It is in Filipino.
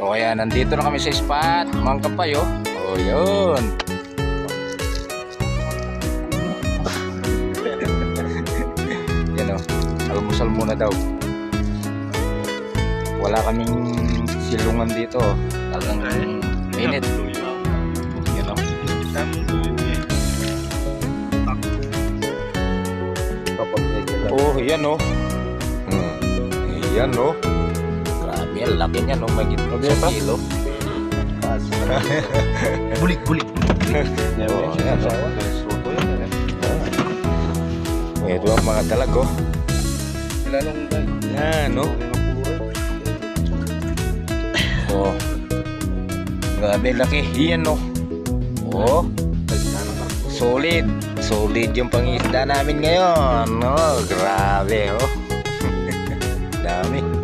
So kaya nandito na kami sa spot, mga kapay oh. Oh yun. Yan oh, almusal muna daw. Wala kaming silungan dito. Talagang mainit. Yan oh. Oh, yan oh. Yan oh. Grabe, ang laki niya no, magit sa kilo. Bulik-bulik. Oh, yan oh. Ito ang mga dalag oh. Yan oh. Oh. Grabe, laki. Yan oh. Oh. Solid. Solid yung pangisda namin ngayon. Oh, grabe oh. Dami.